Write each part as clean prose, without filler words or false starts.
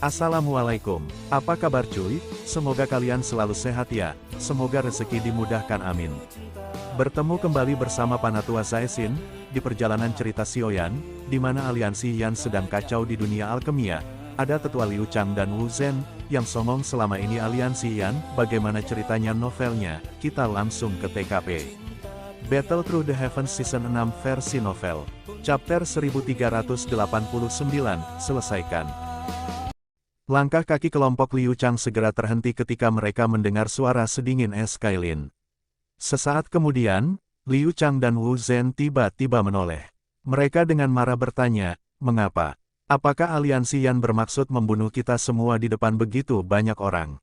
Assalamualaikum, apa kabar cuy? Semoga kalian selalu sehat ya, semoga rezeki dimudahkan amin. Bertemu kembali bersama Panatua Saesin, di perjalanan cerita Sioyan, di mana aliansi Yan sedang kacau di dunia alkemia. Ada tetua Liu Chang dan Wu Zhen, yang songong selama ini aliansi Yan, bagaimana ceritanya novelnya, kita langsung ke TKP. Battle Through the Heavens Season 6 versi novel. Chapter 1389, selesaikan. Langkah kaki kelompok Liu Chang segera terhenti ketika mereka mendengar suara sedingin es Kailin. Sesaat kemudian, Liu Chang dan Wu Zhen tiba-tiba menoleh. Mereka dengan marah bertanya, mengapa? Apakah aliansi Yan bermaksud membunuh kita semua di depan begitu banyak orang?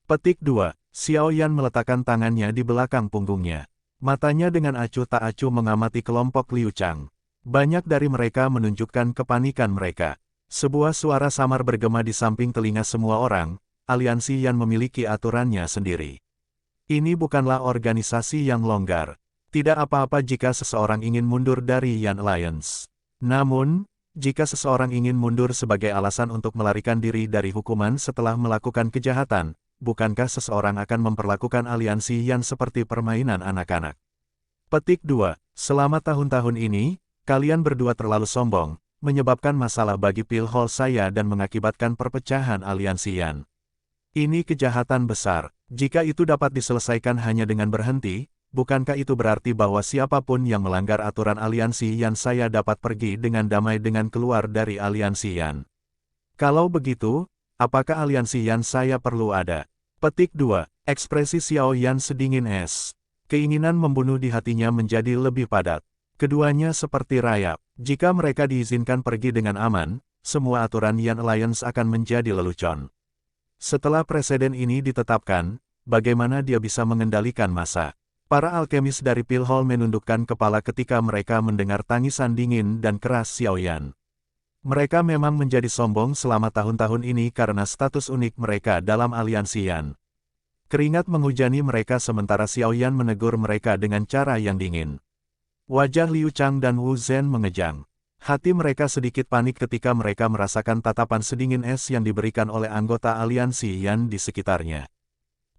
Petik 2. Xiao Yan meletakkan tangannya di belakang punggungnya. Matanya dengan acuh tak acuh mengamati kelompok Liu Chang. Banyak dari mereka menunjukkan kepanikan mereka. Sebuah suara samar bergema di samping telinga semua orang, aliansi Yan memiliki aturannya sendiri. Ini bukanlah organisasi yang longgar. Tidak apa-apa jika seseorang ingin mundur dari Yan Alliance. Namun, jika seseorang ingin mundur sebagai alasan untuk melarikan diri dari hukuman setelah melakukan kejahatan, bukankah seseorang akan memperlakukan aliansi Yan seperti permainan anak-anak? Petik 2. Selama tahun-tahun ini, kalian berdua terlalu sombong, menyebabkan masalah bagi Pale Hall saya dan mengakibatkan perpecahan aliansi Yan. Ini kejahatan besar. Jika itu dapat diselesaikan hanya dengan berhenti, bukankah itu berarti bahwa siapapun yang melanggar aturan aliansi Yan saya dapat pergi dengan damai dengan keluar dari aliansi Yan? Kalau begitu, apakah aliansi Yan saya perlu ada? Petik 2. Ekspresi Xiao Yan sedingin es. Keinginan membunuh di hatinya menjadi lebih padat. Keduanya seperti rayap. Jika mereka diizinkan pergi dengan aman, semua aturan Yan Alliance akan menjadi lelucon. Setelah presiden ini ditetapkan, bagaimana dia bisa mengendalikan massa? Para alkemis dari Pale Hall menundukkan kepala ketika mereka mendengar tangisan dingin dan keras Xiao Yan. Mereka memang menjadi sombong selama tahun-tahun ini karena status unik mereka dalam aliansi Yan. Keringat menghujani mereka sementara Xiao Yan menegur mereka dengan cara yang dingin. Wajah Liu Chang dan Wu Zhen mengejang. Hati mereka sedikit panik ketika mereka merasakan tatapan sedingin es yang diberikan oleh anggota aliansi Yan di sekitarnya.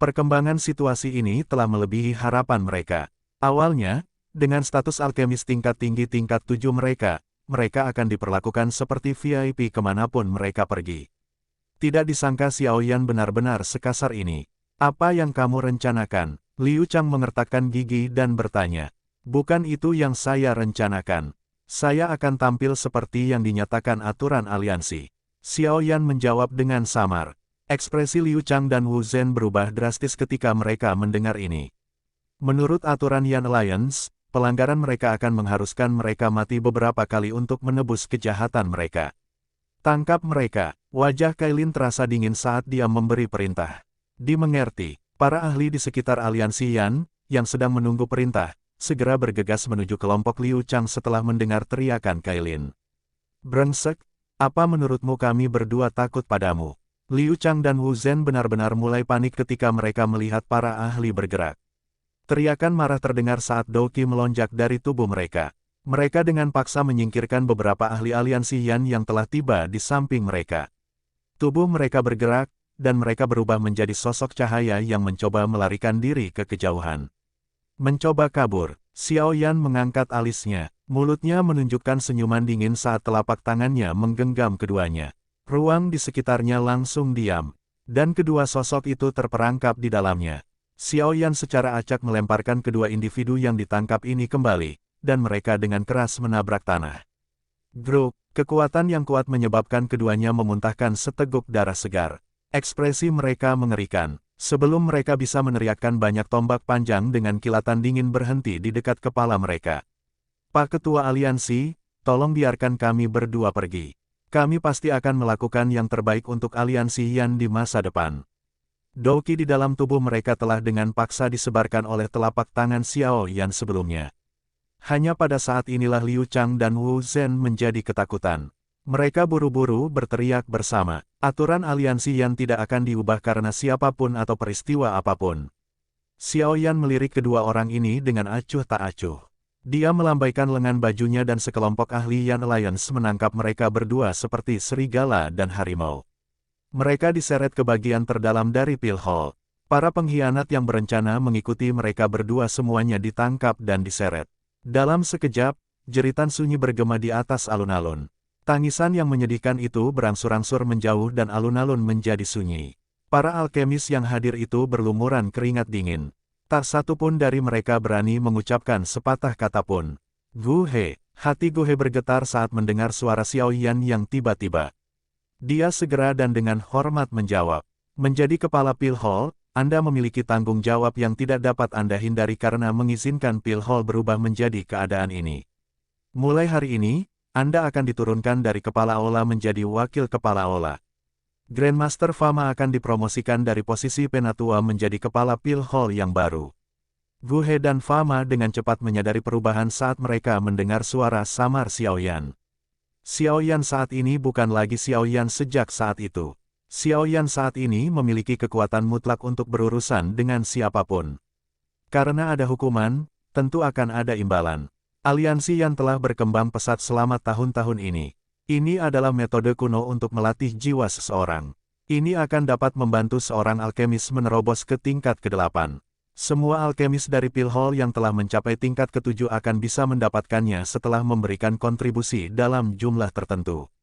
Perkembangan situasi ini telah melebihi harapan mereka. Awalnya, dengan status alkemis tingkat tinggi tingkat 7 mereka akan diperlakukan seperti VIP kemanapun mereka pergi. Tidak disangka Xiao Yan benar-benar sekasar ini. Apa yang kamu rencanakan? Liu Chang mengertakkan gigi dan bertanya. Bukan itu yang saya rencanakan. Saya akan tampil seperti yang dinyatakan aturan aliansi. Xiao Yan menjawab dengan samar. Ekspresi Liu Chang dan Wu Zhen berubah drastis ketika mereka mendengar ini. Menurut aturan Yan Alliance, pelanggaran mereka akan mengharuskan mereka mati beberapa kali untuk menebus kejahatan mereka. Tangkap mereka. Wajah Kailin terasa dingin saat dia memberi perintah. Dimengerti, para ahli di sekitar aliansi Yan, yang sedang menunggu perintah, segera bergegas menuju kelompok Liu Chang setelah mendengar teriakan Kailin. Brengsek, apa menurutmu kami berdua takut padamu? Liu Chang dan Wu Zhen benar-benar mulai panik ketika mereka melihat para ahli bergerak. Teriakan marah terdengar saat Douqi melonjak dari tubuh mereka. Mereka dengan paksa menyingkirkan beberapa ahli aliansi Yan yang telah tiba di samping mereka. Tubuh mereka bergerak, dan mereka berubah menjadi sosok cahaya yang mencoba melarikan diri ke kejauhan. Mencoba kabur, Xiao Yan mengangkat alisnya, mulutnya menunjukkan senyuman dingin saat telapak tangannya menggenggam keduanya. Ruang di sekitarnya langsung diam, dan kedua sosok itu terperangkap di dalamnya. Xiao Yan secara acak melemparkan kedua individu yang ditangkap ini kembali, dan mereka dengan keras menabrak tanah. Gruk, kekuatan yang kuat menyebabkan keduanya memuntahkan seteguk darah segar. Ekspresi mereka mengerikan. Sebelum mereka bisa meneriakkan banyak tombak panjang dengan kilatan dingin berhenti di dekat kepala mereka. Pak Ketua Aliansi, tolong biarkan kami berdua pergi. Kami pasti akan melakukan yang terbaik untuk aliansi Yan di masa depan. Douqi di dalam tubuh mereka telah dengan paksa disebarkan oleh telapak tangan Xiao Yan sebelumnya. Hanya pada saat inilah Liu Chang dan Wu Zhen menjadi ketakutan. Mereka buru-buru berteriak bersama. Aturan aliansi Yan tidak akan diubah karena siapapun atau peristiwa apapun. Xiao Yan melirik kedua orang ini dengan acuh tak acuh. Dia melambaikan lengan bajunya dan sekelompok ahli Yan Alliance menangkap mereka berdua seperti serigala dan harimau. Mereka diseret ke bagian terdalam dari pil hall. Para pengkhianat yang berencana mengikuti mereka berdua semuanya ditangkap dan diseret. Dalam sekejap, jeritan sunyi bergema di atas alun-alun. Tangisan yang menyedihkan itu berangsur-angsur menjauh dan alun-alun menjadi sunyi. Para alkemis yang hadir itu berlumuran keringat dingin. Tak satu pun dari mereka berani mengucapkan sepatah kata pun. Gu He, hati Gu He bergetar saat mendengar suara Xiao Yan yang tiba-tiba. Dia segera dan dengan hormat menjawab. Menjadi kepala pil hall, Anda memiliki tanggung jawab yang tidak dapat Anda hindari karena mengizinkan pil hall berubah menjadi keadaan ini. Mulai hari ini, Anda akan diturunkan dari kepala Aula menjadi wakil kepala Aula. Grandmaster Fama akan dipromosikan dari posisi penatua menjadi kepala pil hall yang baru. Gu He dan Fama dengan cepat menyadari perubahan saat mereka mendengar suara samar Xiao Yan. Xiao Yan saat ini bukan lagi Xiao Yan sejak saat itu. Xiao Yan saat ini memiliki kekuatan mutlak untuk berurusan dengan siapapun. Karena ada hukuman, tentu akan ada imbalan. Aliansi yang telah berkembang pesat selama tahun-tahun ini. Ini adalah metode kuno untuk melatih jiwa seseorang. Ini akan dapat membantu seorang alkemis menerobos ke tingkat ke-8. Semua alkemis dari pil hall yang telah mencapai tingkat ke-7 akan bisa mendapatkannya setelah memberikan kontribusi dalam jumlah tertentu.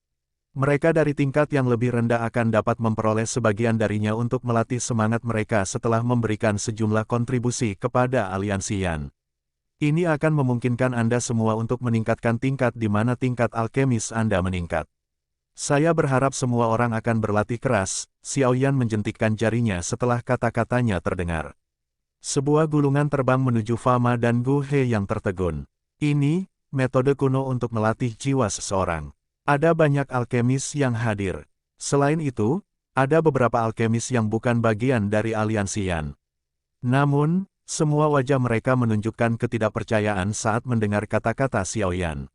Mereka dari tingkat yang lebih rendah akan dapat memperoleh sebagian darinya untuk melatih semangat mereka setelah memberikan sejumlah kontribusi kepada aliansi Yan. Ini akan memungkinkan Anda semua untuk meningkatkan tingkat di mana tingkat alkemis Anda meningkat. Saya berharap semua orang akan berlatih keras. Xiao Yan menjentikkan jarinya setelah kata-katanya terdengar. Sebuah gulungan terbang menuju Fama dan Gu He yang tertegun. Ini, metode kuno untuk melatih jiwa seseorang. Ada banyak alkemis yang hadir. Selain itu, ada beberapa alkemis yang bukan bagian dari aliansi Yan. Namun, semua wajah mereka menunjukkan ketidakpercayaan saat mendengar kata-kata Xiao Yan.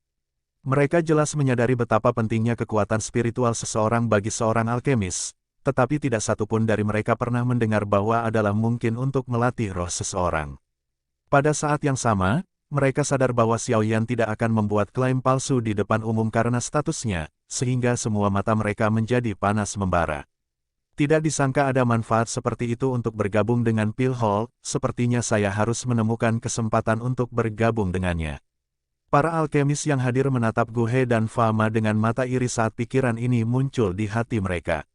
Mereka jelas menyadari betapa pentingnya kekuatan spiritual seseorang bagi seorang alkemis. Tetapi tidak satu pun dari mereka pernah mendengar bahwa adalah mungkin untuk melatih roh seseorang. Pada saat yang sama, mereka sadar bahwa Xiao Yan tidak akan membuat klaim palsu di depan umum karena statusnya, sehingga semua mata mereka menjadi panas membara. Tidak disangka ada manfaat seperti itu untuk bergabung dengan pil hall, sepertinya saya harus menemukan kesempatan untuk bergabung dengannya. Para alkemis yang hadir menatap Gu He dan Fama dengan mata iri saat pikiran ini muncul di hati mereka.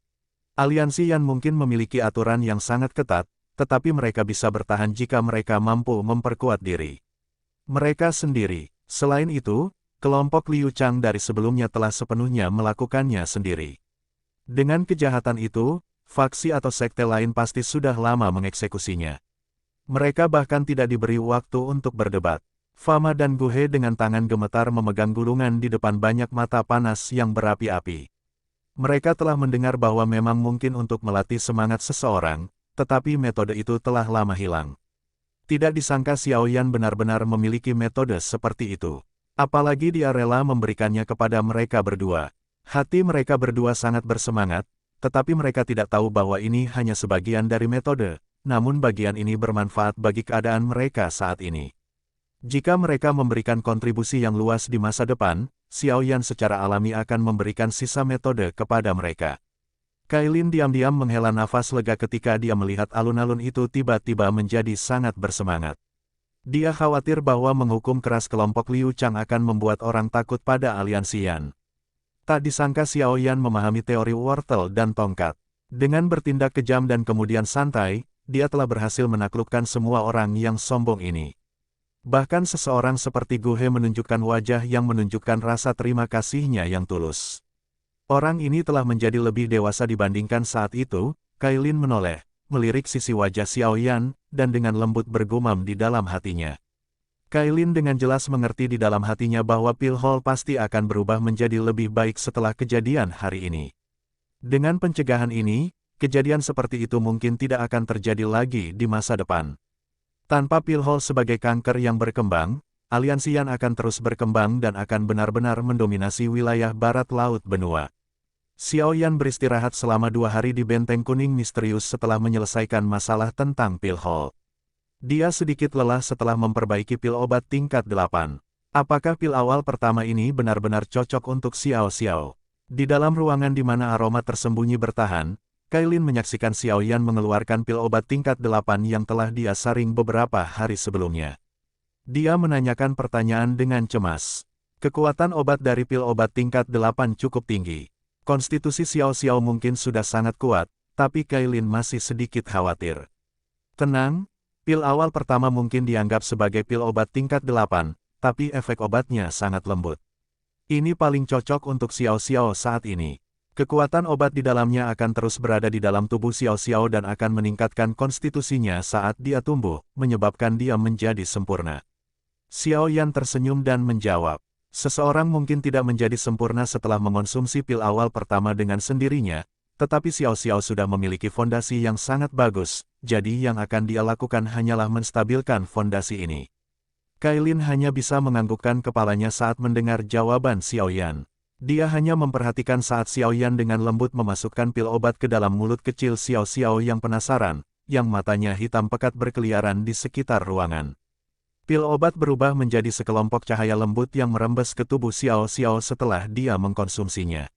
Aliansi Yan mungkin memiliki aturan yang sangat ketat, tetapi mereka bisa bertahan jika mereka mampu memperkuat diri mereka sendiri. Selain itu, kelompok Liu Chang dari sebelumnya telah sepenuhnya melakukannya sendiri. Dengan kejahatan itu, faksi atau sekte lain pasti sudah lama mengeksekusinya. Mereka bahkan tidak diberi waktu untuk berdebat. Fama dan Gu He dengan tangan gemetar memegang gulungan di depan banyak mata panas yang berapi-api. Mereka telah mendengar bahwa memang mungkin untuk melatih semangat seseorang, tetapi metode itu telah lama hilang. Tidak disangka Xiao Yan benar-benar memiliki metode seperti itu. Apalagi dia rela memberikannya kepada mereka berdua. Hati mereka berdua sangat bersemangat, tetapi mereka tidak tahu bahwa ini hanya sebagian dari metode, namun bagian ini bermanfaat bagi keadaan mereka saat ini. Jika mereka memberikan kontribusi yang luas di masa depan, Xiao Yan secara alami akan memberikan sisa metode kepada mereka. Kailin diam-diam menghela nafas lega ketika dia melihat alun-alun itu tiba-tiba menjadi sangat bersemangat. Dia khawatir bahwa menghukum keras kelompok Liu Chang akan membuat orang takut pada aliansi Yan. Tak disangka Xiao Yan memahami teori wortel dan tongkat. Dengan bertindak kejam dan kemudian santai, dia telah berhasil menaklukkan semua orang yang sombong ini. Bahkan seseorang seperti Gu He menunjukkan wajah yang menunjukkan rasa terima kasihnya yang tulus. Orang ini telah menjadi lebih dewasa dibandingkan saat itu. Kailin menoleh, melirik sisi wajah Xiao Yan, dan dengan lembut bergumam di dalam hatinya. Kailin dengan jelas mengerti di dalam hatinya bahwa pil hall pasti akan berubah menjadi lebih baik setelah kejadian hari ini. Dengan pencegahan ini, kejadian seperti itu mungkin tidak akan terjadi lagi di masa depan. Tanpa pil hall sebagai kanker yang berkembang, aliansi Yan akan terus berkembang dan akan benar-benar mendominasi wilayah barat laut benua. Xiao Yan beristirahat selama 2 hari di benteng kuning misterius setelah menyelesaikan masalah tentang pil hall. Dia sedikit lelah setelah memperbaiki pil obat tingkat 8. Apakah pil awal pertama ini benar-benar cocok untuk Xiao Xiao? Di dalam ruangan di mana aroma tersembunyi bertahan, Kailin menyaksikan Xiao Yan mengeluarkan pil obat tingkat 8 yang telah dia saring beberapa hari sebelumnya. Dia menanyakan pertanyaan dengan cemas. Kekuatan obat dari pil obat tingkat 8 cukup tinggi. Konstitusi Xiao Xiao mungkin sudah sangat kuat, tapi Kailin masih sedikit khawatir. Tenang, pil awal pertama mungkin dianggap sebagai pil obat tingkat 8, tapi efek obatnya sangat lembut. Ini paling cocok untuk Xiao Xiao saat ini. Kekuatan obat di dalamnya akan terus berada di dalam tubuh Xiao Xiao dan akan meningkatkan konstitusinya saat dia tumbuh, menyebabkan dia menjadi sempurna. Xiao Yan tersenyum dan menjawab, seseorang mungkin tidak menjadi sempurna setelah mengonsumsi pil awal pertama dengan sendirinya, tetapi Xiao Xiao sudah memiliki fondasi yang sangat bagus, jadi yang akan dia lakukan hanyalah menstabilkan fondasi ini. Kailin hanya bisa menganggukkan kepalanya saat mendengar jawaban Xiao Yan. Dia hanya memperhatikan saat Xiao Yan dengan lembut memasukkan pil obat ke dalam mulut kecil Xiao Xiao yang penasaran, yang matanya hitam pekat berkeliaran di sekitar ruangan. Pil obat berubah menjadi sekelompok cahaya lembut yang merembes ke tubuh Xiao Xiao setelah dia mengkonsumsinya.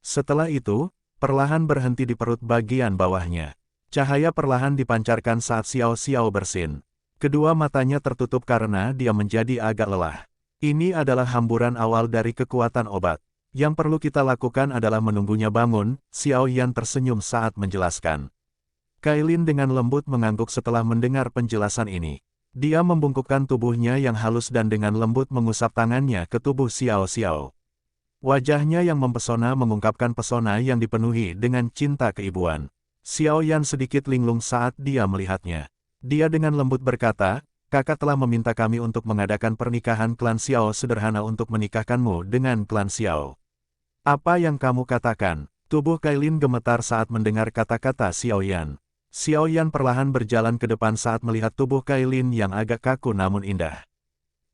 Setelah itu, perlahan berhenti di perut bagian bawahnya. Cahaya perlahan dipancarkan saat Xiao Xiao bersin. Kedua matanya tertutup karena dia menjadi agak lelah. Ini adalah hamburan awal dari kekuatan obat. Yang perlu kita lakukan adalah menunggunya bangun, Xiao Yan tersenyum saat menjelaskan. Kailin dengan lembut mengangguk setelah mendengar penjelasan ini. Dia membungkukkan tubuhnya yang halus dan dengan lembut mengusap tangannya ke tubuh Xiao Xiao. Wajahnya yang mempesona mengungkapkan pesona yang dipenuhi dengan cinta keibuan. Xiao Yan sedikit linglung saat dia melihatnya. Dia dengan lembut berkata, kakak telah meminta kami untuk mengadakan pernikahan klan Xiao sederhana untuk menikahkanmu dengan klan Xiao. Apa yang kamu katakan? Tubuh Kailin gemetar saat mendengar kata-kata Xiao Yan. Xiao Yan perlahan berjalan ke depan saat melihat tubuh Kailin yang agak kaku namun indah.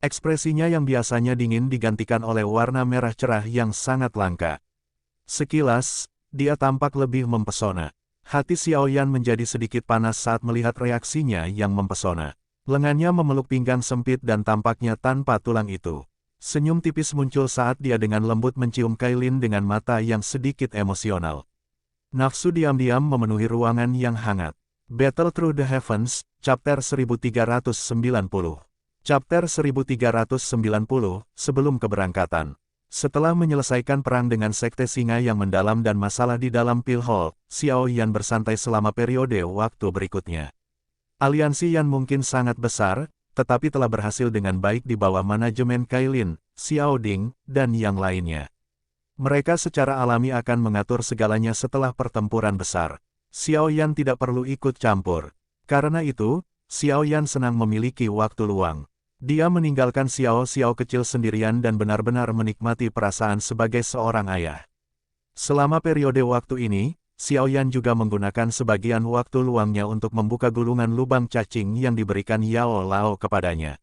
Ekspresinya yang biasanya dingin digantikan oleh warna merah cerah yang sangat langka. Sekilas, dia tampak lebih mempesona. Hati Xiao Yan menjadi sedikit panas saat melihat reaksinya yang mempesona. Lengannya memeluk pinggang sempit dan tampaknya tanpa tulang itu. Senyum tipis muncul saat dia dengan lembut mencium Kailin dengan mata yang sedikit emosional. Nafsu diam-diam memenuhi ruangan yang hangat. Battle Through the Heavens, Chapter 1390. Chapter 1390, sebelum keberangkatan. Setelah menyelesaikan perang dengan Sekte Singa yang mendalam dan masalah di dalam Pil Hall, Xiao Yan bersantai selama periode waktu berikutnya. Aliansi Yan mungkin sangat besar, tetapi telah berhasil dengan baik di bawah manajemen Kailin, Xiao Ding, dan yang lainnya. Mereka secara alami akan mengatur segalanya setelah pertempuran besar. Xiao Yan tidak perlu ikut campur. Karena itu, Xiao Yan senang memiliki waktu luang. Dia meninggalkan Xiao Xiao kecil sendirian dan benar-benar menikmati perasaan sebagai seorang ayah. Selama periode waktu ini, Xiao Yan juga menggunakan sebagian waktu luangnya untuk membuka gulungan lubang cacing yang diberikan Yao Lao kepadanya.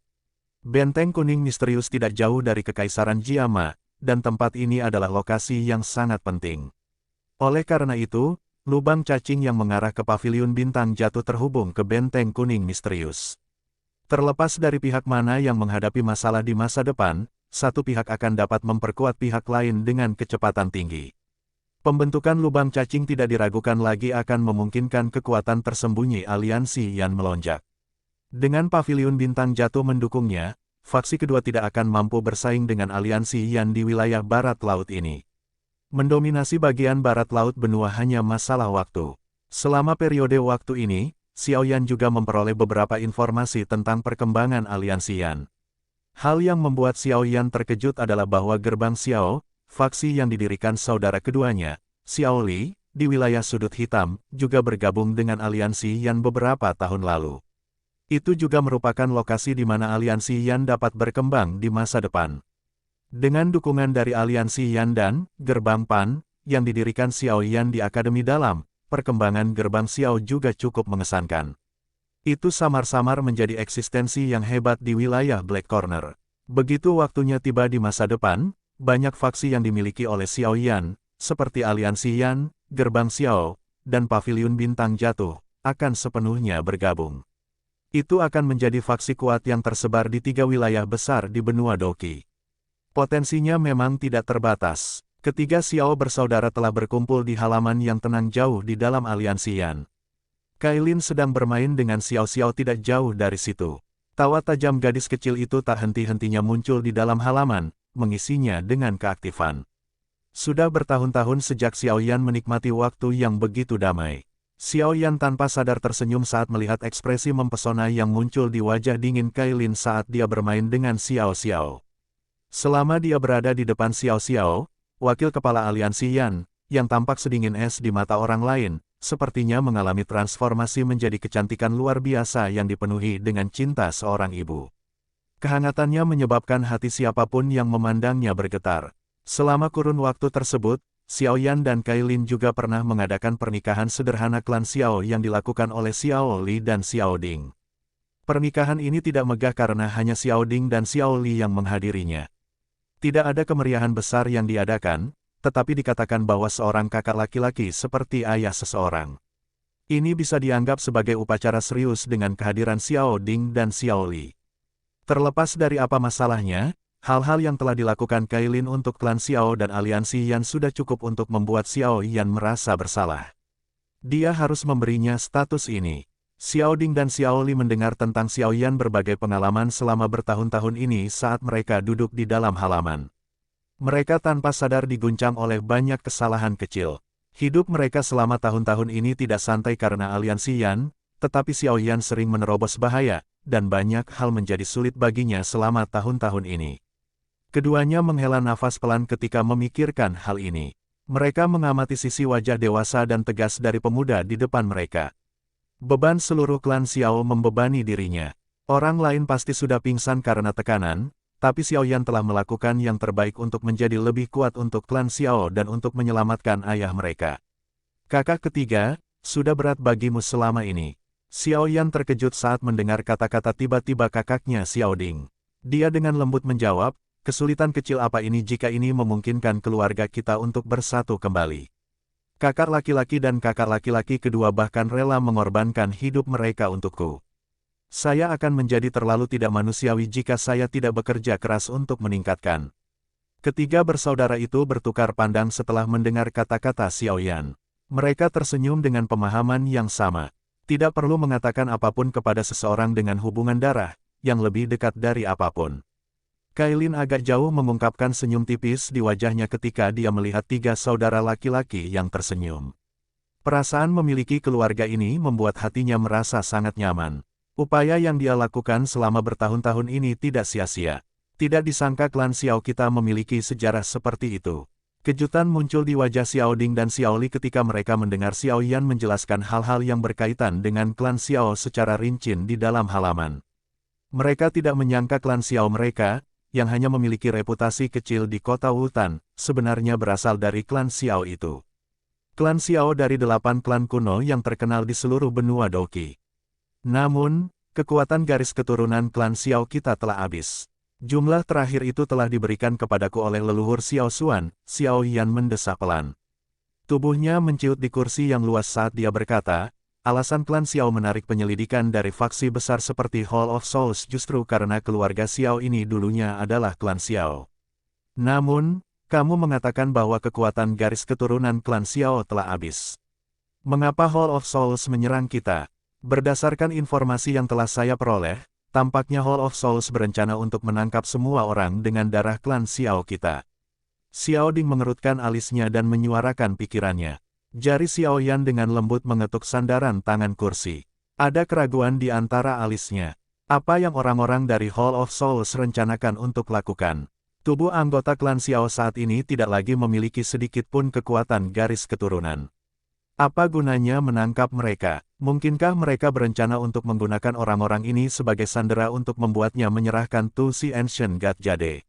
Benteng kuning misterius tidak jauh dari Kekaisaran Jiama, dan tempat ini adalah lokasi yang sangat penting. Oleh karena itu, lubang cacing yang mengarah ke paviliun bintang jatuh terhubung ke benteng kuning misterius. Terlepas dari pihak mana yang menghadapi masalah di masa depan, satu pihak akan dapat memperkuat pihak lain dengan kecepatan tinggi. Pembentukan lubang cacing tidak diragukan lagi akan memungkinkan kekuatan tersembunyi aliansi Yan melonjak. Dengan paviliun bintang jatuh mendukungnya, faksi kedua tidak akan mampu bersaing dengan aliansi Yan di wilayah barat laut ini. Mendominasi bagian barat laut benua hanya masalah waktu. Selama periode waktu ini, Xiao Yan juga memperoleh beberapa informasi tentang perkembangan aliansi Yan. Hal yang membuat Xiao Yan terkejut adalah bahwa gerbang Xiao, faksi yang didirikan saudara keduanya, Xiao Li, di wilayah sudut hitam, juga bergabung dengan aliansi Yan beberapa tahun lalu. Itu juga merupakan lokasi di mana aliansi Yan dapat berkembang di masa depan. Dengan dukungan dari aliansi Yan dan gerbang Pan, yang didirikan Xiao Yan di Akademi Dalam, perkembangan gerbang Xiao juga cukup mengesankan. Itu samar-samar menjadi eksistensi yang hebat di wilayah Black Corner. Begitu waktunya tiba di masa depan, banyak faksi yang dimiliki oleh Xiao Yan, seperti aliansi Yan, gerbang Xiao, dan paviliun bintang jatuh, akan sepenuhnya bergabung. Itu akan menjadi faksi kuat yang tersebar di 3 wilayah besar di benua Doqi. Potensinya memang tidak terbatas. Ketiga Xiao bersaudara telah berkumpul di halaman yang tenang jauh di dalam aliansi Yan. Kailin sedang bermain dengan Xiao tidak jauh dari situ. Tawa tajam gadis kecil itu tak henti-hentinya muncul di dalam halaman, mengisinya dengan keaktifan. Sudah bertahun-tahun sejak Xiao Yan menikmati waktu yang begitu damai. Xiao Yan tanpa sadar tersenyum saat melihat ekspresi mempesona yang muncul di wajah dingin Kailin saat dia bermain dengan Xiao. Selama dia berada di depan Xiao, wakil kepala aliansi Yan, yang tampak sedingin es di mata orang lain, sepertinya mengalami transformasi menjadi kecantikan luar biasa yang dipenuhi dengan cinta seorang ibu. Kehangatannya menyebabkan hati siapapun yang memandangnya bergetar. Selama kurun waktu tersebut, Xiao Yan dan Kailin juga pernah mengadakan pernikahan sederhana klan Xiao yang dilakukan oleh Xiao Li dan Xiao Ding. Pernikahan ini tidak megah karena hanya Xiao Ding dan Xiao Li yang menghadirinya. Tidak ada kemeriahan besar yang diadakan, tetapi dikatakan bahwa seorang kakak laki-laki seperti ayah seseorang. Ini bisa dianggap sebagai upacara serius dengan kehadiran Xiao Ding dan Xiao Li. Terlepas dari apa masalahnya, hal-hal yang telah dilakukan Kailin untuk klan Xiao dan aliansi Yan sudah cukup untuk membuat Xiao Yan merasa bersalah. Dia harus memberinya status ini. Xiao Ding dan Xiao Li mendengar tentang Xiao Yan berbagai pengalaman selama bertahun-tahun ini saat mereka duduk di dalam halaman. Mereka tanpa sadar diguncang oleh banyak kesalahan kecil. Hidup mereka selama tahun-tahun ini tidak santai karena aliansi Yan, tetapi Xiao Yan sering menerobos bahaya, dan banyak hal menjadi sulit baginya selama tahun-tahun ini. Keduanya menghela nafas pelan ketika memikirkan hal ini. Mereka mengamati sisi wajah dewasa dan tegas dari pemuda di depan mereka. Beban seluruh klan Xiao membebani dirinya. Orang lain pasti sudah pingsan karena tekanan, tapi Xiao Yan telah melakukan yang terbaik untuk menjadi lebih kuat untuk klan Xiao dan untuk menyelamatkan ayah mereka. Kakak ketiga, sudah berat bagimu selama ini. Xiao Yan terkejut saat mendengar kata-kata tiba-tiba kakaknya Xiao Ding. Dia dengan lembut menjawab, kesulitan kecil apa ini jika ini memungkinkan keluarga kita untuk bersatu kembali. Kakak laki-laki dan kakak laki-laki kedua bahkan rela mengorbankan hidup mereka untukku. Saya akan menjadi terlalu tidak manusiawi jika saya tidak bekerja keras untuk meningkatkan. Ketiga bersaudara itu bertukar pandang setelah mendengar kata-kata Xiao Yan. Mereka tersenyum dengan pemahaman yang sama. Tidak perlu mengatakan apapun kepada seseorang dengan hubungan darah, yang lebih dekat dari apapun. Kailin agak jauh mengungkapkan senyum tipis di wajahnya ketika dia melihat tiga saudara laki-laki yang tersenyum. Perasaan memiliki keluarga ini membuat hatinya merasa sangat nyaman. Upaya yang dia lakukan selama bertahun-tahun ini tidak sia-sia. Tidak disangka klan Xiao kita memiliki sejarah seperti itu. Kejutan muncul di wajah Xiao Ding dan Xiao Li ketika mereka mendengar Xiao Yan menjelaskan hal-hal yang berkaitan dengan klan Xiao secara rinci di dalam halaman. Mereka tidak menyangka klan Xiao mereka, yang hanya memiliki reputasi kecil di kota Wutan, sebenarnya berasal dari klan Xiao itu. Klan Xiao dari 8 klan kuno yang terkenal di seluruh benua Doqi. Namun, kekuatan garis keturunan klan Xiao kita telah habis. Jumlah terakhir itu telah diberikan kepadaku oleh leluhur Xiao Xuan. Xiao Yan mendesah pelan. Tubuhnya menciut di kursi yang luas saat dia berkata, alasan klan Xiao menarik penyelidikan dari faksi besar seperti Hall of Souls justru karena keluarga Xiao ini dulunya adalah klan Xiao. Namun, kamu mengatakan bahwa kekuatan garis keturunan klan Xiao telah habis. Mengapa Hall of Souls menyerang kita? Berdasarkan informasi yang telah saya peroleh, tampaknya Hall of Souls berencana untuk menangkap semua orang dengan darah klan Xiao kita. Xiao Ding mengerutkan alisnya dan menyuarakan pikirannya. Jari Xiao Yan dengan lembut mengetuk sandaran tangan kursi. Ada keraguan di antara alisnya. Apa yang orang-orang dari Hall of Souls rencanakan untuk lakukan? Tubuh anggota klan Xiao saat ini tidak lagi memiliki sedikit pun kekuatan garis keturunan. Apa gunanya menangkap mereka? Mungkinkah mereka berencana untuk menggunakan orang-orang ini sebagai sandera untuk membuatnya menyerahkan Tulsi Ancient God Jade?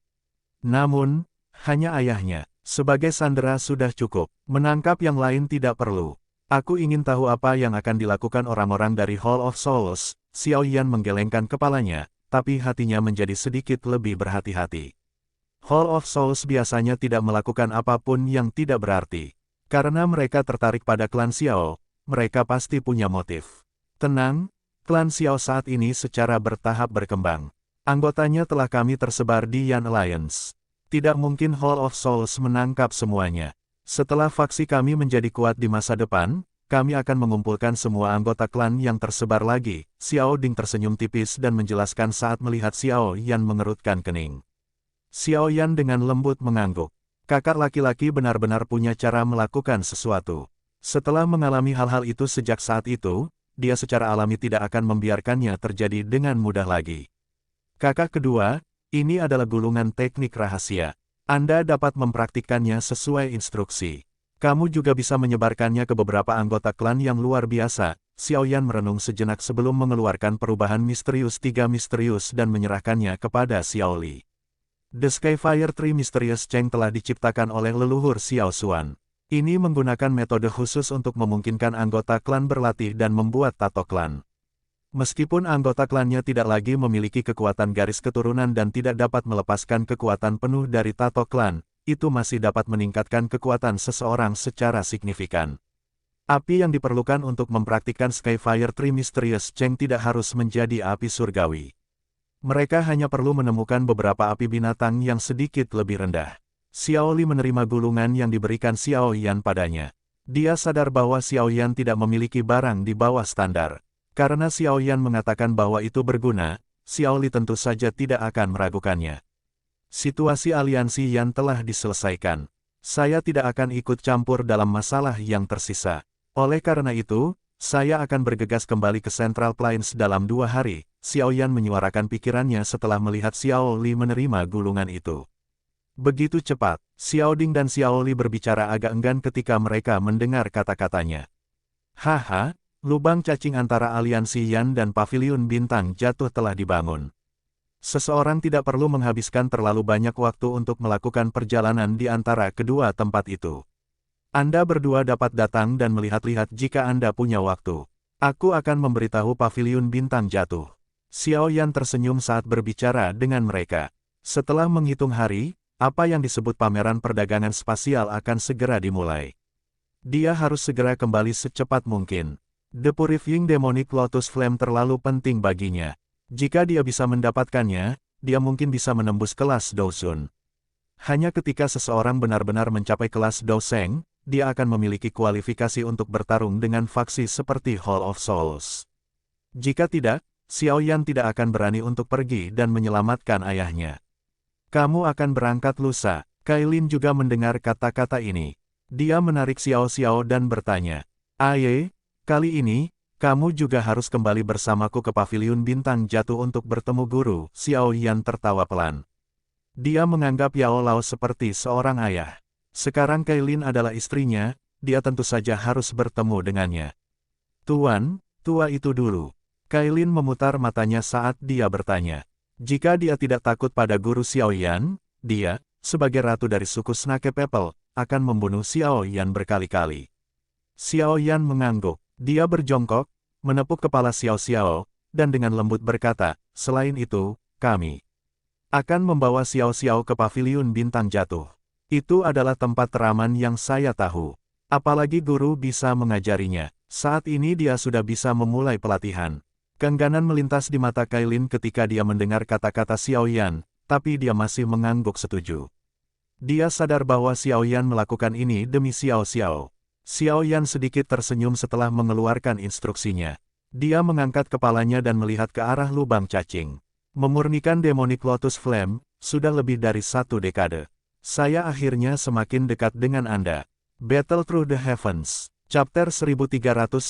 Namun, hanya ayahnya. Sebagai sandera sudah cukup, menangkap yang lain tidak perlu. Aku ingin tahu apa yang akan dilakukan orang-orang dari Hall of Souls. Xiao Yan menggelengkan kepalanya, tapi hatinya menjadi sedikit lebih berhati-hati. Hall of Souls biasanya tidak melakukan apapun yang tidak berarti. Karena mereka tertarik pada klan Xiao, mereka pasti punya motif. Tenang, klan Xiao saat ini secara bertahap berkembang. Anggotanya telah kami tersebar di Yan Alliance. Tidak mungkin Hall of Souls menangkap semuanya. Setelah faksi kami menjadi kuat di masa depan, kami akan mengumpulkan semua anggota klan yang tersebar lagi. Xiao Ding tersenyum tipis dan menjelaskan saat melihat Xiao Yan mengerutkan kening. Xiao Yan dengan lembut mengangguk. Kakak laki-laki benar-benar punya cara melakukan sesuatu. Setelah mengalami hal-hal itu sejak saat itu, dia secara alami tidak akan membiarkannya terjadi dengan mudah lagi. Kakak kedua, ini adalah gulungan teknik rahasia. Anda dapat mempraktikkannya sesuai instruksi. Kamu juga bisa menyebarkannya ke beberapa anggota klan yang luar biasa. Xiao Yan merenung sejenak sebelum mengeluarkan perubahan misterius 3 misterius dan menyerahkannya kepada Xiao Li. The Skyfire Tree Mysterious Cheng telah diciptakan oleh leluhur Xiao Xuan. Ini menggunakan metode khusus untuk memungkinkan anggota klan berlatih dan membuat tato klan. Meskipun anggota klannya tidak lagi memiliki kekuatan garis keturunan dan tidak dapat melepaskan kekuatan penuh dari tato klan, itu masih dapat meningkatkan kekuatan seseorang secara signifikan. Api yang diperlukan untuk mempraktikkan Skyfire Tree Mysterious Cheng tidak harus menjadi api surgawi. Mereka hanya perlu menemukan beberapa api binatang yang sedikit lebih rendah. Xiao Li menerima gulungan yang diberikan Xiao Yan padanya. Dia sadar bahwa Xiao Yan tidak memiliki barang di bawah standar. Karena Xiao Yan mengatakan bahwa itu berguna, Xiao Li tentu saja tidak akan meragukannya. Situasi aliansi Yan telah diselesaikan. Saya tidak akan ikut campur dalam masalah yang tersisa. Oleh karena itu, saya akan bergegas kembali ke Central Plains dalam 2 hari. Xiao Yan menyuarakan pikirannya setelah melihat Xiao Li menerima gulungan itu. Begitu cepat, Xiao Ding dan Xiao Li berbicara agak enggan ketika mereka mendengar kata-katanya. Haha, lubang cacing antara aliansi Yan dan Paviliun Bintang Jatuh telah dibangun. Seseorang tidak perlu menghabiskan terlalu banyak waktu untuk melakukan perjalanan di antara kedua tempat itu. Anda berdua dapat datang dan melihat-lihat jika Anda punya waktu. Aku akan memberitahu Paviliun Bintang Jatuh. Xiao Yan tersenyum saat berbicara dengan mereka. Setelah menghitung hari, apa yang disebut pameran perdagangan spasial akan segera dimulai. Dia harus segera kembali secepat mungkin. The Purifying Demonic Lotus Flame terlalu penting baginya. Jika dia bisa mendapatkannya, dia mungkin bisa menembus kelas Dosun. Hanya ketika seseorang benar-benar mencapai kelas Doseng, dia akan memiliki kualifikasi untuk bertarung dengan faksi seperti Hall of Souls. Jika tidak, Xiao Yan tidak akan berani untuk pergi dan menyelamatkan ayahnya. Kamu akan berangkat lusa. Kailin juga mendengar kata-kata ini. Dia menarik Xiao Xiao dan bertanya, Aye, kali ini, kamu juga harus kembali bersamaku ke Paviliun Bintang Jatuh untuk bertemu guru. Xiao Yan tertawa pelan. Dia menganggap Yao Lao seperti seorang ayah. Sekarang Kailin adalah istrinya, dia tentu saja harus bertemu dengannya. Tuan, tua itu dulu. Kailin memutar matanya saat dia bertanya. Jika dia tidak takut pada guru Xiao Yan, dia, sebagai ratu dari suku Snake People, akan membunuh Xiao Yan berkali-kali. Xiao Yan mengangguk. Dia berjongkok, menepuk kepala Xiao Xiao, dan dengan lembut berkata, selain itu, kami akan membawa Xiao Xiao ke Paviliun Bintang Jatuh. Itu adalah tempat teraman yang saya tahu. Apalagi guru bisa mengajarinya. Saat ini dia sudah bisa memulai pelatihan. Keengganan melintas di mata Kailin ketika dia mendengar kata-kata Xiao Yan, tapi dia masih mengangguk setuju. Dia sadar bahwa Xiao Yan melakukan ini demi Xiao Xiao. Xiao Yan sedikit tersenyum setelah mengeluarkan instruksinya. Dia mengangkat kepalanya dan melihat ke arah lubang cacing. Memurnikan Demonic Lotus Flame, sudah lebih dari 1 dekade. Saya akhirnya semakin dekat dengan Anda. Battle Through the Heavens, Chapter 1391,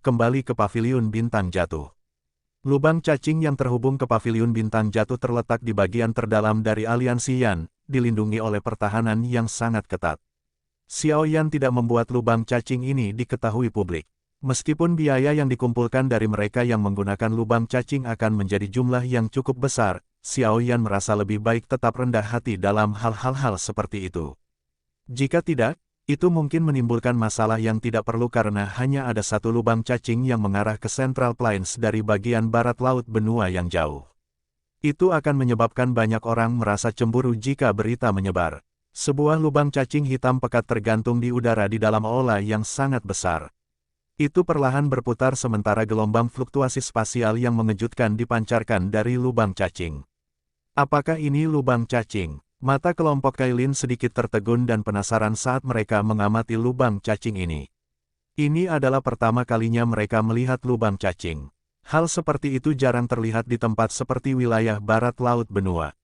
kembali ke Paviliun Bintang Jatuh. Lubang cacing yang terhubung ke Paviliun Bintang Jatuh terletak di bagian terdalam dari aliansi Yan, dilindungi oleh pertahanan yang sangat ketat. Xiao Yan tidak membuat lubang cacing ini diketahui publik. Meskipun biaya yang dikumpulkan dari mereka yang menggunakan lubang cacing akan menjadi jumlah yang cukup besar, Xiao Yan merasa lebih baik tetap rendah hati dalam hal-hal seperti itu. Jika tidak, itu mungkin menimbulkan masalah yang tidak perlu karena hanya ada 1 lubang cacing yang mengarah ke Central Plains dari bagian barat laut benua yang jauh. Itu akan menyebabkan banyak orang merasa cemburu jika berita menyebar. Sebuah lubang cacing hitam pekat tergantung di udara di dalam aula yang sangat besar. Itu perlahan berputar sementara gelombang fluktuasi spasial yang mengejutkan dipancarkan dari lubang cacing. Apakah ini lubang cacing? Mata kelompok Kailin sedikit tertegun dan penasaran saat mereka mengamati lubang cacing ini. Ini adalah pertama kalinya mereka melihat lubang cacing. Hal seperti itu jarang terlihat di tempat seperti wilayah barat laut benua.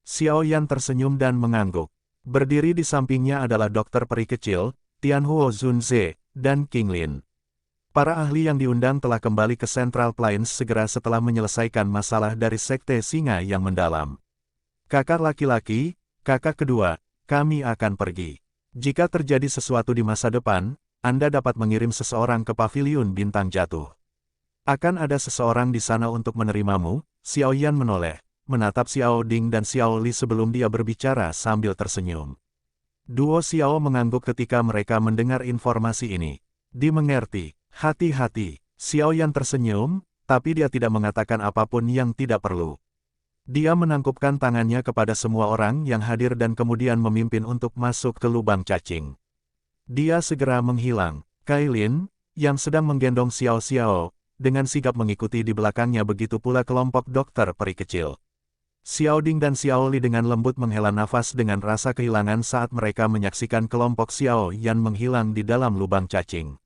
Xiao Yan tersenyum dan mengangguk. Berdiri di sampingnya adalah dokter peri kecil, Tianhuo Zunze, dan King Lin. Para ahli yang diundang telah kembali ke Central Plains segera setelah menyelesaikan masalah dari Sekte Singa yang mendalam. Kakak laki-laki, kakak kedua, kami akan pergi. Jika terjadi sesuatu di masa depan, Anda dapat mengirim seseorang ke paviliun bintang jatuh. Akan ada seseorang di sana untuk menerimamu. Xiao Yan menoleh, menatap Xiao Ding dan Xiao Li sebelum dia berbicara sambil tersenyum. Duo Xiao mengangguk ketika mereka mendengar informasi ini. Dimengerti, hati-hati. Xiao Yan tersenyum, tapi dia tidak mengatakan apapun yang tidak perlu. Dia menangkupkan tangannya kepada semua orang yang hadir dan kemudian memimpin untuk masuk ke lubang cacing. Dia segera menghilang. Kailin, yang sedang menggendong Xiao Xiao, dengan sigap mengikuti di belakangnya, begitu pula kelompok dokter peri kecil. Xiao Ding dan Xiao Li dengan lembut menghela nafas dengan rasa kehilangan saat mereka menyaksikan kelompok Xiao Yan menghilang di dalam lubang cacing.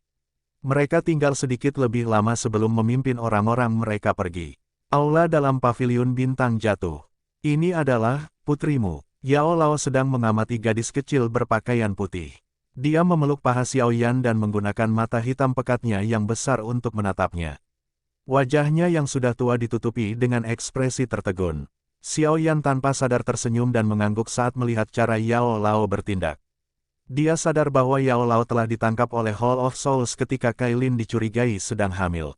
Mereka tinggal sedikit lebih lama sebelum memimpin orang-orang mereka pergi. Aula dalam paviliun bintang jatuh. Ini adalah putrimu. Yao Lao sedang mengamati gadis kecil berpakaian putih. Dia memeluk paha Xiao Yan dan menggunakan mata hitam pekatnya yang besar untuk menatapnya. Wajahnya yang sudah tua ditutupi dengan ekspresi tertegun. Xiao Yan tanpa sadar tersenyum dan mengangguk saat melihat cara Yao Lao bertindak. Dia sadar bahwa Yao Lao telah ditangkap oleh Hall of Souls ketika Kailin dicurigai sedang hamil.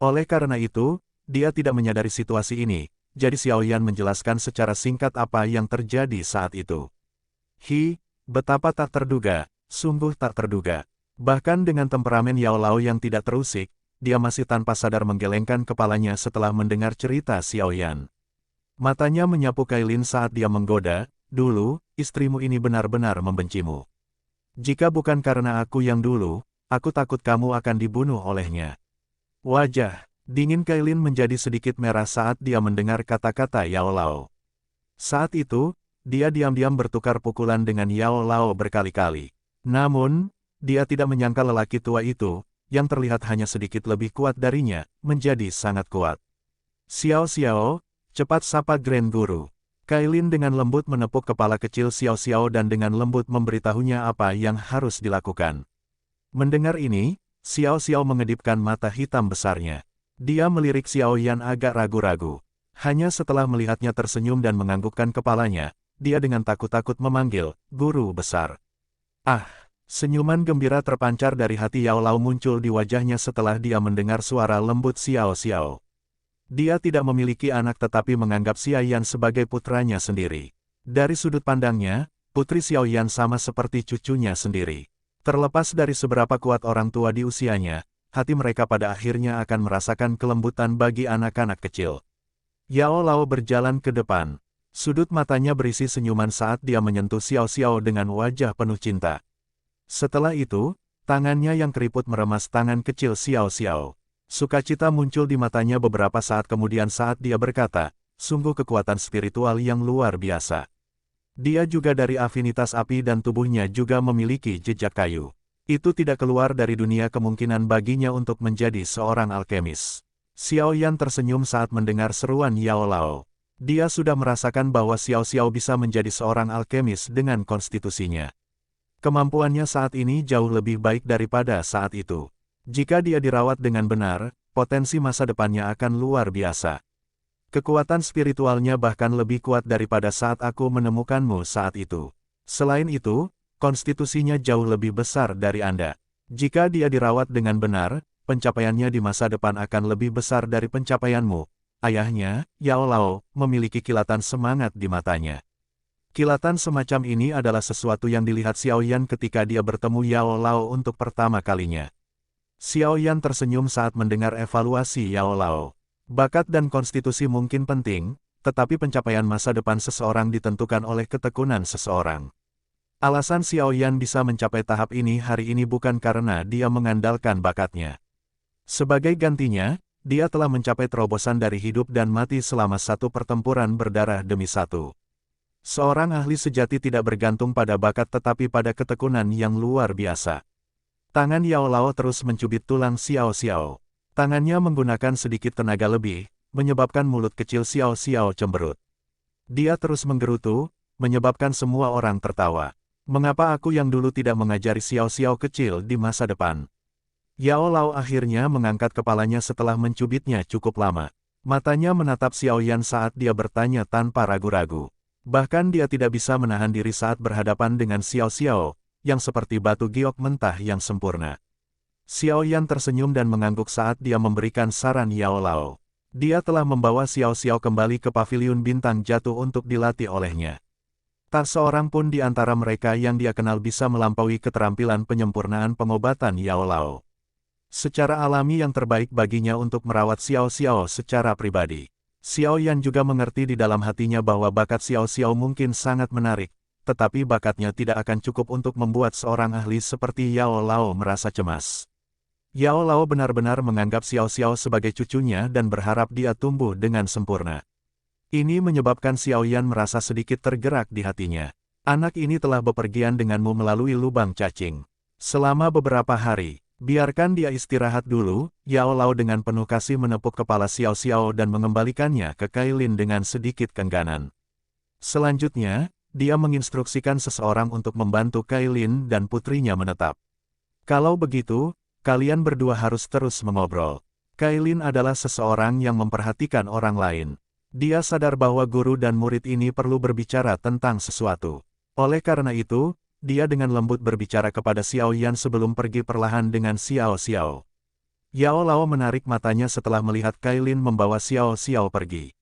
Oleh karena itu, dia tidak menyadari situasi ini, jadi Xiao Yan menjelaskan secara singkat apa yang terjadi saat itu. Betapa tak terduga, sungguh tak terduga. Bahkan dengan temperamen Yao Lao yang tidak terusik, dia masih tanpa sadar menggelengkan kepalanya setelah mendengar cerita Xiao Yan. Matanya menyapu Kailin saat dia menggoda, dulu, istrimu ini benar-benar membencimu. Jika bukan karena aku yang dulu, aku takut kamu akan dibunuh olehnya. Wajah dingin Kailin menjadi sedikit merah saat dia mendengar kata-kata Yao Lao. Saat itu, dia diam-diam bertukar pukulan dengan Yao Lao berkali-kali. Namun, dia tidak menyangka lelaki tua itu, yang terlihat hanya sedikit lebih kuat darinya, menjadi sangat kuat. Xiao Xiao, cepat sapa Grand Guru. Kailin dengan lembut menepuk kepala kecil Xiao Xiao dan dengan lembut memberitahunya apa yang harus dilakukan. Mendengar ini, Xiao Xiao mengedipkan mata hitam besarnya. Dia melirik Xiao Yan agak ragu-ragu. Hanya setelah melihatnya tersenyum dan menganggukkan kepalanya, dia dengan takut-takut memanggil, "Guru besar." Senyuman gembira terpancar dari hati Yao Lao muncul di wajahnya setelah dia mendengar suara lembut Xiao Xiao. Dia tidak memiliki anak tetapi menganggap Xiao Yan sebagai putranya sendiri. Dari sudut pandangnya, putri Xiao Yan sama seperti cucunya sendiri. Terlepas dari seberapa kuat orang tua di usianya, hati mereka pada akhirnya akan merasakan kelembutan bagi anak-anak kecil. Yao Lao berjalan ke depan. Sudut matanya berisi senyuman saat dia menyentuh Xiao Xiao dengan wajah penuh cinta. Setelah itu, tangannya yang keriput meremas tangan kecil Xiao Xiao. Sukacita muncul di matanya beberapa saat kemudian saat dia berkata, "Sungguh kekuatan spiritual yang luar biasa." Dia juga dari afinitas api dan tubuhnya juga memiliki jejak kayu. Itu tidak keluar dari dunia kemungkinan baginya untuk menjadi seorang alkemis. Xiao Yan tersenyum saat mendengar seruan Yao Lao. Dia sudah merasakan bahwa Xiao Xiao bisa menjadi seorang alkemis dengan konstitusinya. Kemampuannya saat ini jauh lebih baik daripada saat itu. Jika dia dirawat dengan benar, potensi masa depannya akan luar biasa. Kekuatan spiritualnya bahkan lebih kuat daripada saat aku menemukanmu saat itu. Selain itu, konstitusinya jauh lebih besar dari Anda. Jika dia dirawat dengan benar, pencapaiannya di masa depan akan lebih besar dari pencapaianmu. Ayahnya, Yao Lao, memiliki kilatan semangat di matanya. Kilatan semacam ini adalah sesuatu yang dilihat Xiao Yan ketika dia bertemu Yao Lao untuk pertama kalinya. Xiao Yan tersenyum saat mendengar evaluasi Yao Lao. Bakat dan konstitusi mungkin penting, tetapi pencapaian masa depan seseorang ditentukan oleh ketekunan seseorang. Alasan Xiao Yan bisa mencapai tahap ini hari ini bukan karena dia mengandalkan bakatnya. Sebagai gantinya, dia telah mencapai terobosan dari hidup dan mati selama satu pertempuran berdarah demi satu. Seorang ahli sejati tidak bergantung pada bakat tetapi pada ketekunan yang luar biasa. Tangan Yao Lao terus mencubit tulang Xiao Xiao. Tangannya menggunakan sedikit tenaga lebih, menyebabkan mulut kecil Xiao Xiao cemberut. Dia terus menggerutu, menyebabkan semua orang tertawa. Mengapa aku yang dulu tidak mengajari Xiao Xiao kecil di masa depan? Yao Lao akhirnya mengangkat kepalanya setelah mencubitnya cukup lama. Matanya menatap Xiao Yan saat dia bertanya tanpa ragu-ragu. Bahkan dia tidak bisa menahan diri saat berhadapan dengan Xiao Xiao, yang seperti batu giok mentah yang sempurna. Xiao Yan tersenyum dan mengangguk saat dia memberikan saran Yao Lao. Dia telah membawa Xiao Xiao kembali ke paviliun bintang jatuh untuk dilatih olehnya. Tak seorang pun di antara mereka yang dia kenal bisa melampaui keterampilan penyempurnaan pengobatan Yao Lao. Secara alami yang terbaik baginya untuk merawat Xiao Xiao secara pribadi. Xiao Yan juga mengerti di dalam hatinya bahwa bakat Xiao Xiao mungkin sangat menarik, tetapi bakatnya tidak akan cukup untuk membuat seorang ahli seperti Yao Lao merasa cemas. Yao Lao benar-benar menganggap Xiao Xiao sebagai cucunya dan berharap dia tumbuh dengan sempurna. Ini menyebabkan Xiao Yan merasa sedikit tergerak di hatinya. Anak ini telah bepergian denganmu melalui lubang cacing. Selama beberapa hari, biarkan dia istirahat dulu. Yao Lao dengan penuh kasih menepuk kepala Xiao Xiao dan mengembalikannya ke Kailin dengan sedikit kengganan. Selanjutnya, dia menginstruksikan seseorang untuk membantu Kailin dan putrinya menetap. Kalau begitu, kalian berdua harus terus mengobrol. Kailin adalah seseorang yang memperhatikan orang lain. Dia sadar bahwa guru dan murid ini perlu berbicara tentang sesuatu. Oleh karena itu, dia dengan lembut berbicara kepada Xiao Yan sebelum pergi perlahan dengan Xiao Xiao. Yao Lao menarik matanya setelah melihat Kailin membawa Xiao Xiao pergi.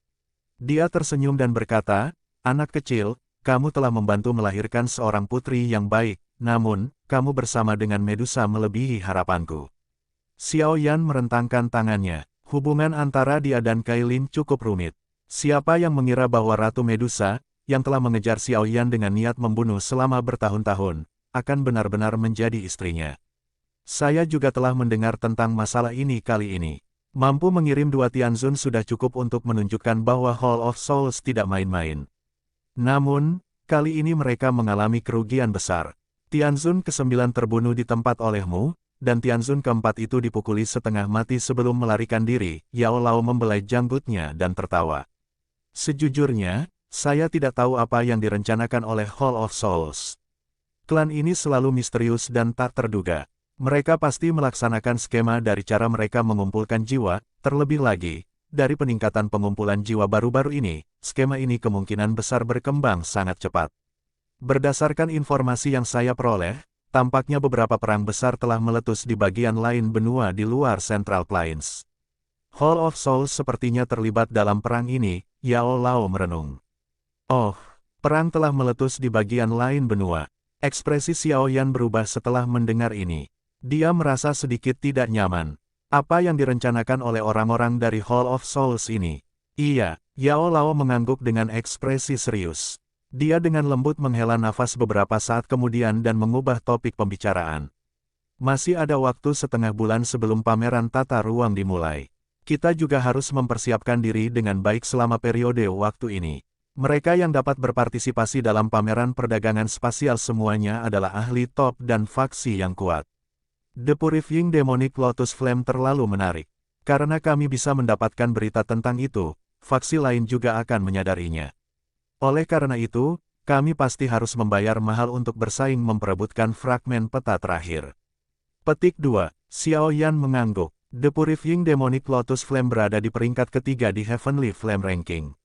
Dia tersenyum dan berkata, "Anak kecil, kamu telah membantu melahirkan seorang putri yang baik, namun, kamu bersama dengan Medusa melebihi harapanku." Xiao Yan merentangkan tangannya. Hubungan antara dia dan Kailin cukup rumit. Siapa yang mengira bahwa Ratu Medusa, yang telah mengejar Xiao Yan dengan niat membunuh selama bertahun-tahun, akan benar-benar menjadi istrinya. Saya juga telah mendengar tentang masalah ini kali ini. Mampu mengirim 2 Tianzun sudah cukup untuk menunjukkan bahwa Hall of Souls tidak main-main. Namun, kali ini mereka mengalami kerugian besar. Tianzun ke-9 terbunuh di tempat olehmu, dan Tianzun ke-4 itu dipukuli setengah mati sebelum melarikan diri. Yao Lao membelai janggutnya dan tertawa. Sejujurnya, saya tidak tahu apa yang direncanakan oleh Hall of Souls. Klan ini selalu misterius dan tak terduga. Mereka pasti melaksanakan skema dari cara mereka mengumpulkan jiwa, terlebih lagi, dari peningkatan pengumpulan jiwa baru-baru ini, skema ini kemungkinan besar berkembang sangat cepat. Berdasarkan informasi yang saya peroleh, tampaknya beberapa perang besar telah meletus di bagian lain benua di luar Central Plains. Hall of Souls sepertinya terlibat dalam perang ini, Yao Lao merenung. Oh, perang telah meletus di bagian lain benua. Ekspresi Xiao Yan berubah setelah mendengar ini. Dia merasa sedikit tidak nyaman. Apa yang direncanakan oleh orang-orang dari Hall of Souls ini? Iya, Yao Lao mengangguk dengan ekspresi serius. Dia dengan lembut menghela nafas beberapa saat kemudian dan mengubah topik pembicaraan. Masih ada waktu setengah bulan sebelum pameran tata ruang dimulai. Kita juga harus mempersiapkan diri dengan baik selama periode waktu ini. Mereka yang dapat berpartisipasi dalam pameran perdagangan spasial semuanya adalah ahli top dan faksi yang kuat. The Purifying Demonic Lotus Flame terlalu menarik. Karena kami bisa mendapatkan berita tentang itu, faksi lain juga akan menyadarinya. Oleh karena itu, kami pasti harus membayar mahal untuk bersaing memperebutkan fragmen peta terakhir. Petik 2. Xiao Yan mengangguk. The Purifying Demonic Lotus Flame berada di peringkat ketiga di Heavenly Flame Ranking.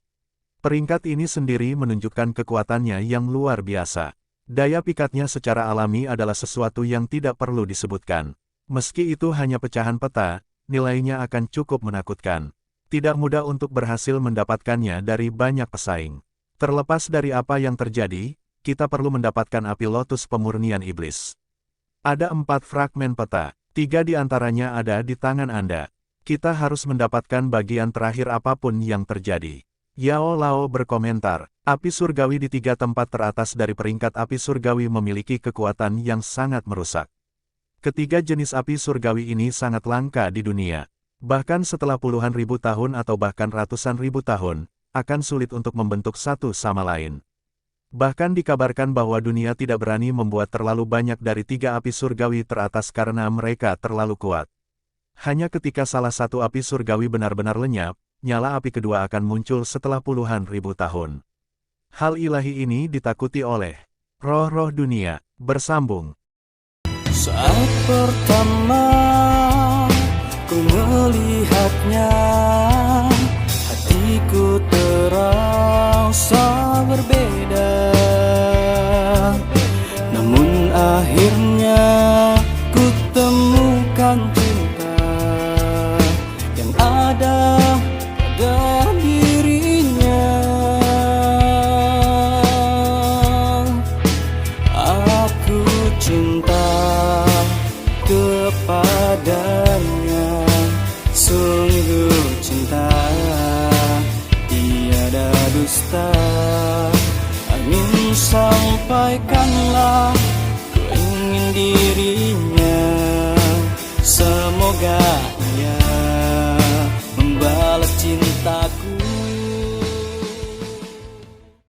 Peringkat ini sendiri menunjukkan kekuatannya yang luar biasa. Daya pikatnya secara alami adalah sesuatu yang tidak perlu disebutkan. Meski itu hanya pecahan peta, nilainya akan cukup menakutkan. Tidak mudah untuk berhasil mendapatkannya dari banyak pesaing. Terlepas dari apa yang terjadi, kita perlu mendapatkan api lotus pemurnian iblis. Ada 4 fragmen peta, 3 di antaranya ada di tangan Anda. Kita harus mendapatkan bagian terakhir apapun yang terjadi. Yao Lao berkomentar, api surgawi di 3 tempat teratas dari peringkat api surgawi memiliki kekuatan yang sangat merusak. Ketiga jenis api surgawi ini sangat langka di dunia. Bahkan setelah puluhan ribu tahun atau bahkan ratusan ribu tahun, akan sulit untuk membentuk satu sama lain. Bahkan dikabarkan bahwa dunia tidak berani membuat terlalu banyak dari 3 api surgawi teratas karena mereka terlalu kuat. Hanya ketika salah satu api surgawi benar-benar lenyap, nyala api kedua akan muncul setelah puluhan ribu tahun. Hal ilahi ini ditakuti oleh roh-roh dunia. Bersambung. Saat pertama ku melihatnya, hatiku terasa berbeda. Namun akhirnya ku temukan cinta yang ada pada dirinya. Aku cinta kepadanya, sungguh cinta, tiada dusta. Amin, sampaikanlah ku ingin dirinya, semoga ia membalas cintaku.